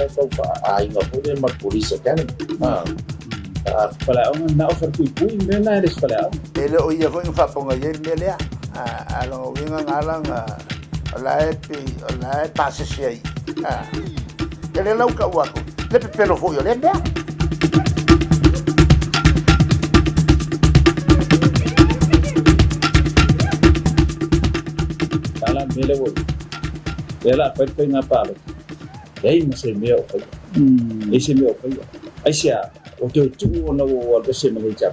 lai kau ainga pole ma polisi kan Fala on na offer pui me na eres fala. Ele o ia foi fa ponga ye mele alo winga ngalang olai passa sei ele lau ka wa le pelo foi le be Tala mele wo. Ela foi na palo. Dei mas se meu foi. Esse meu foi. Ai sia o te tu ona o se me já.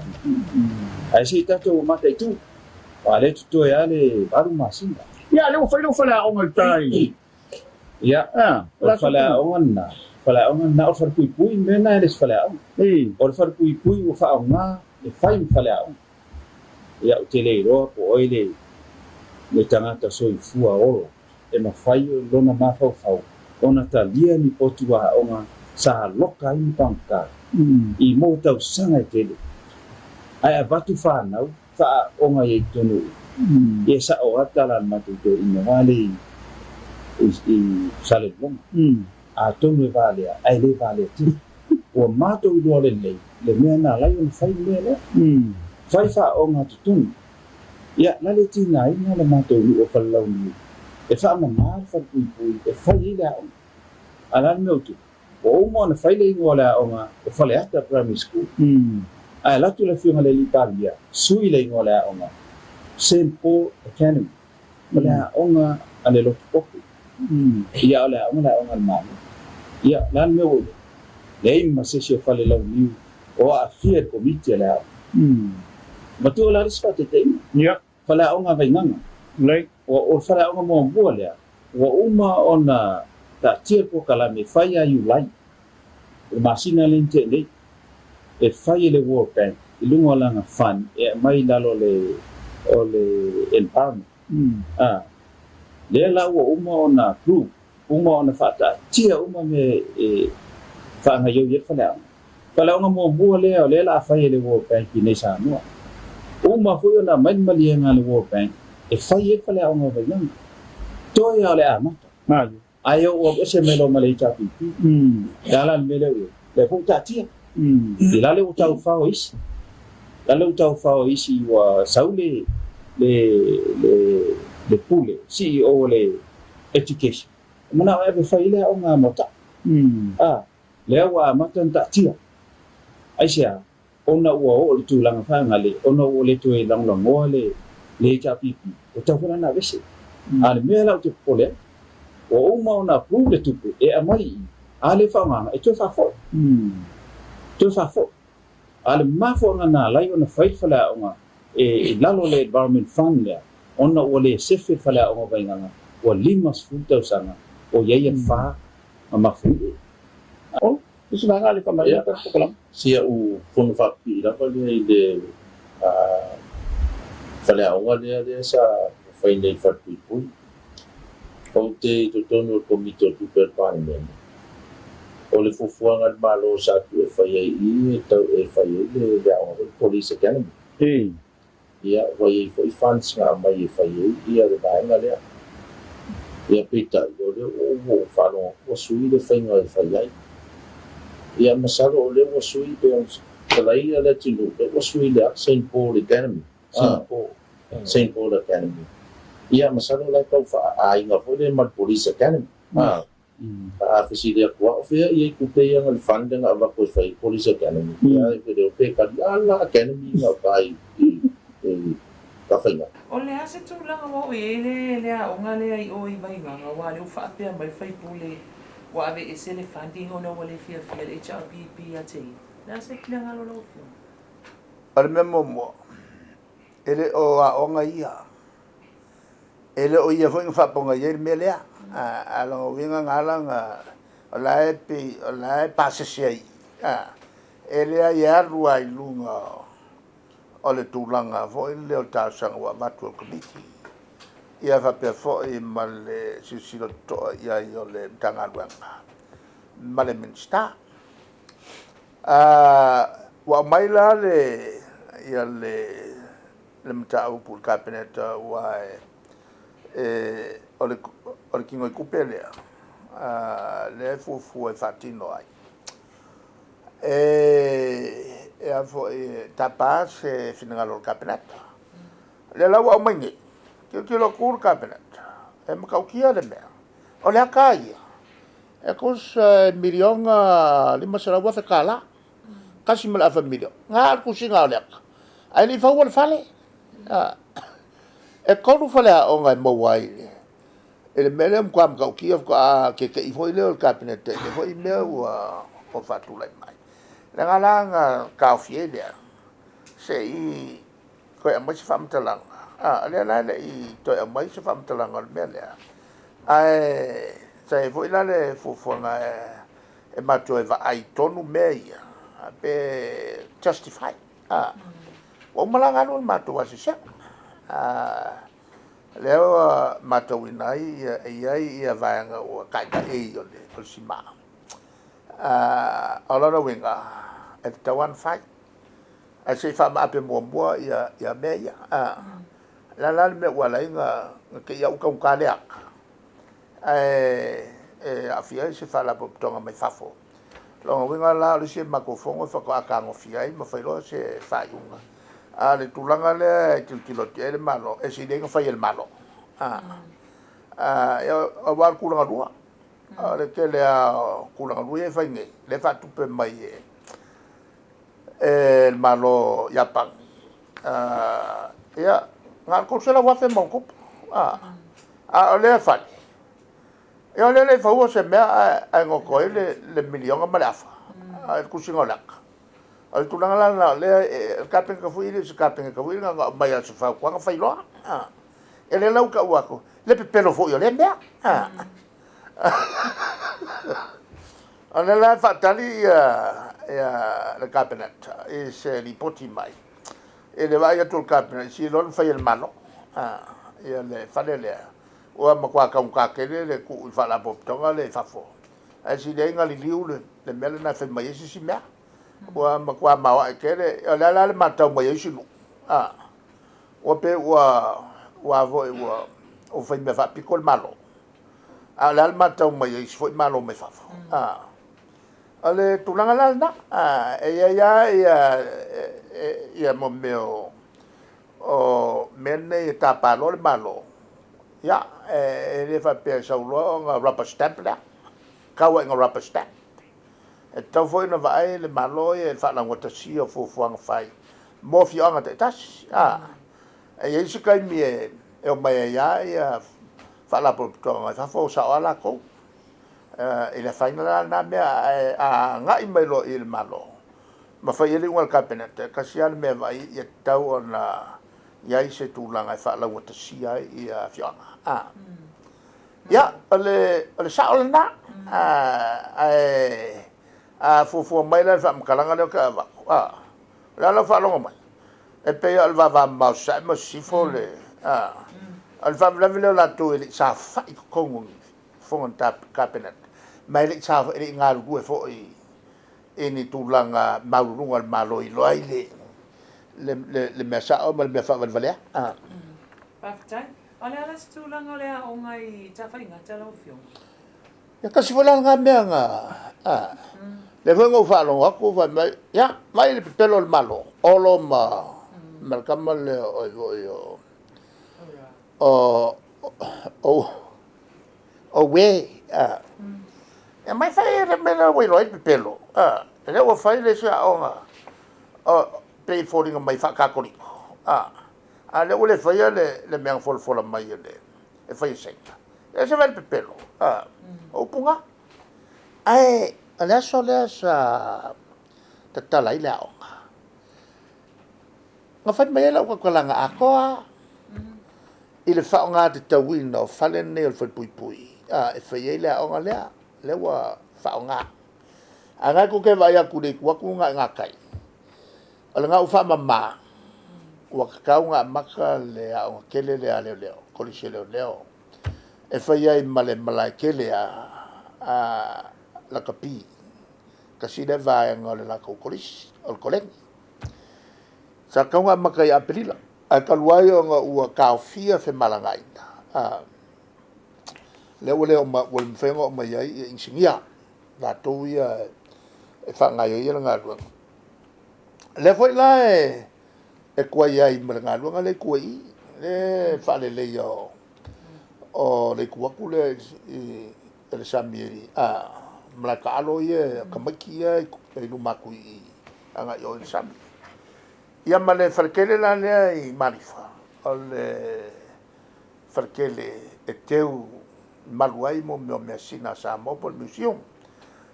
Ai se ta tu mata tu. Ale tu ya le baru masin. Ya le foi no fala on tai. Ya. Fala on na offer pui me na eres fala. Offer pui o fa ona e fai fala. Ya o teleiro o ele le tangata soifua oro e mawhai o lona mawhauwhau ona talia ni potua onga sa loka i panka i mo tau sanga i tele ai a watu whanau wha onga i tonu i sa o atala matu to i ngawale i sale longa a tonu e valea ai le valea ti o mato i loa le mea na lai on whai mea le whai wha onga tutunu ya lale tina ina le mato ni o falau ni e fa ma fa pui e fa ila ala no tu o mo na fa ile ngola o ma o fa le ata primary school ala tu le fiona le litalia sui le ngola o ma St. Paul Academy ala o nga ale lo poku ya ala o ma ya lan me o le ma se se fa le lau ni o a fia committee la Betul lah rispat itu. Ya. Fala onga vainganga. Like O fala onga mo bola. Wa uma ona ta tiempo kala me faya you like. Masina lente le. E faya le World Bank. Ilungo lang a fund e mai lalo le empowerment. Le la wa uma ona group. Uma ona fata tia uma me fa nga yo yet fala. Fala onga mo bola le la faya le World Bank ni sa no. Uma foi na mais malianga le World Bank e fai fale a uma vegana to ya le ama Mali. ayo o ese melo malai chapi dala melo le fu tatia la le utau fao isi la le utau fao isi wa saule le pule CEO le education mana e fai le o nga mota le wa matan tatia aisia ona ua o le tūlanga whangale, ona o le tue langlangoa le chapipi, o tawhana na vese. Ale mea lau te pole, o uma ona pū le tupu, e amai, ale whamanga, e tue whafo. Tue whafo. Ale mafo ngana lai ona whaifala onga, e lalo le Environment Fund lea, ona o le sefe whala onga vainganga, o limas fultausanga, o yeia wha, a mafu. Isso na ali para Maria para Colam. sia u fono fa pira pa le de fale aunga le sa fai nei fa pui o te tono komito tu per parmen o le fufuanga malo sa tu fai i tau e fai le aunga police academy ia wai foi fans nga mai fai ia le bainga le ia pita o falo o sui le fai nga fai ia masalo o le wasui pe kalai ala tinu le wasui le St. Paul Academy St. Paul Academy ia masalo la kau fa ainga po le mar police academy fisi le kwa fe ia ku pe yang al fund nga va ko fai police academy ia pe de pe ka ala academy nga pai ka fainga o le ase tu langa mo ele le a onga le ai o i vai nga wa le fa pe mai fai pule wa ave ese le funding ona wale fia le HRPP ate na se klanga lo fio al memo ele o a onga ia ele o ia foi fa ponga ye melea alo winga ngalanga olai passa sei ele ia rua i lunga o le tūlanga foi le o tāsanga wa matu committee ia fa pe foi male sisilo to ia yo le tanga luanga male minsta wa maila le ia le mta u pul cabinet wa o le kingo kupele le fufu e fatino ai a fo tapa se finangalo cabinet le la wa mangi que lo kur cabinet e makaukia le mea o le akai e kos milionga lima sarawa fe kala kasi mala fa milio nga kusinga le ai ni fa wal fale e kolu fale o ngai mo wai ele mele kwa makaukia ke i foi le cabinet e foi me o fatu lai mai le ngala ka fiele se i ko e mai se fam talang le la le i to e mai se fam talang al mele ai sai foi la le fu nga e mato e va ai tonu meia pe justify o malanga no mato wa se leo mato winai ia vaanga o kai e o le sima ala winga e tawan fai a se fa ma pe mo ia meia la me wala inga ke ia ka kale ak a fia se fa la tonga mai fafo lo winga la le se makofongo fa ka ka ngo fia ma fa lo se fa yunga le tulanga le kilo le malo e si denga fa el malo ya war kulanga dua le ke le kulanga dua fa nge le fa tu pe mai el malo yapang ya ngal ko se la wa fe monko le fa e le fa o se me a ngo ko le milion ma la fa al kusingolak al tulanga la le kapen ka fui le kapen ka fui nga mai se fa kwa fa ilo ele lau ka wako le pepelo fo yo le mea ana la fatali le cabinet e se li poti mai e le vai atul cabinet si lon fa el malo e le fale le o ma kwa ka ke le ku fa la pop tonga le fa fo e si le ngali liu le mele na fe mai si mea o ma kwa ma wa ke le la le mata mai si lu o pe wa vo o foi me fa piccol malo l'alma tau mai foi malo me fa ale tulanga la na ia mo meo o mene tapa lo malo ya ele fa pe sa lo nga rubber stamp la ka wa nga rubber stamp e tau foi na vai le malo e fa la ngota si o fu fuang fai mo fi anga te tas e se kai mi e o mai ia fala por tonga fa fo sa ala ko e la faina na me a ngai mai lo il malo ma fa ele un cabinet ka sia me vai e tau ona ia se tulanga fa la wata sia ia fianga ya ale sa ala na fo mai la fa mkalanga le ka la fa lo mai e pe al va ma sa ma si fo le al fa la tu ele sa fa ko ngun fo tap cabinet mai le sa ele ngal gu fo e ni tulanga maurunga malo i lo ai le mesa o mal me fa valea Paftai ale ala tulanga le o ngai ta fa inga ta lo fio ya kasi wala nga me nga le vengo fa lo ko va mai ya mai le pelo el malo olo ma malkamal o we e mai fai le mena we lo pelo le o fai le sa o pay for mai fa ka kori le o le fai le me fol fol mai le fai sei e se va il pelo o punga ai adesso le sa tatala ile o nga fai mai la ko langa akoa ile fa nga te tawino fale ne o fai pui e fai ile o nga le wa fa nga anga ko ke vai aku de ku nga kai ala nga ufa mama wa ka nga maka le o kele le le ko li le e fai ai male mala kele la kapi kasi le vai nga le la ko kolis o koleng sa ka nga maka ya pelila a ka luai nga u ka fia fe malangai le ole o ma wal mfengo ma ia insingia la to ia e fa nga ia nga lu le foi la e kwa ia I ma nga lu nga le kwa I le fa le yo o le kwa ku le le samiri mla ka alo ia ka maki ia e lu maku I anga yo le sam ia ma le farkele la le I marifa o le farkele e teu maluai mo me sina sa mo pol museum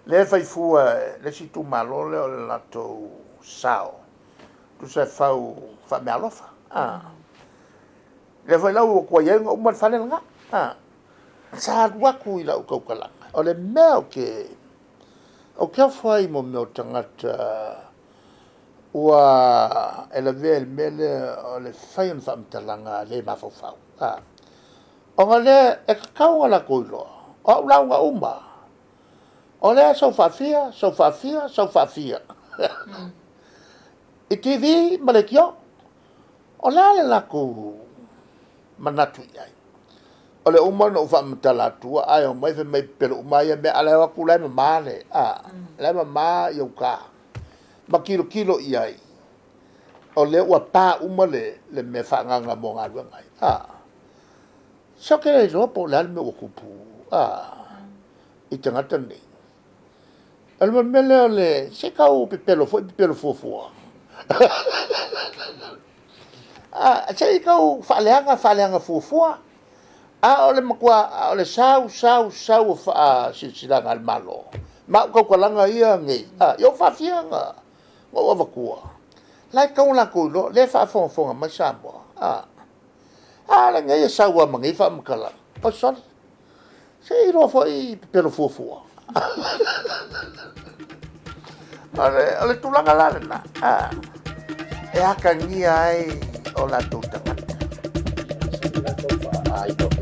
le fai fu le si tu malo le la to sao tu se fa me alofa le fai la ko ye o mal fa nga sa wa ku I la ko kala o le meo ke o ke fai mo me tangata wa ele vel mele o le fai on fa mtalanga le ma fa o ngale e kakao ngala koilo o lau nga umba o lea sau fafia I TV malekio o lea le laku manatu iai o le umba no ufa mtalatua ai o mai fe mai pelo umai me ala waku lai mamale lai mama iau ka ma kilo iai o le ua pa umba le me fa nganga mo ngalua ngai so ke le ropo la me o kupu I tangata nei al mele le se ka o pelo fo se ka o faleanga fo o le makua o le sau fa sila ngal malo ma ko langa ia ngai yo fa fianga o va kua lai ka la ko lo le fa fo ma sambo la ngai sa wa mangi fa makala o sol se ro foi pelo fo ale tulanga la na e aka ngia ai o la tutanga ai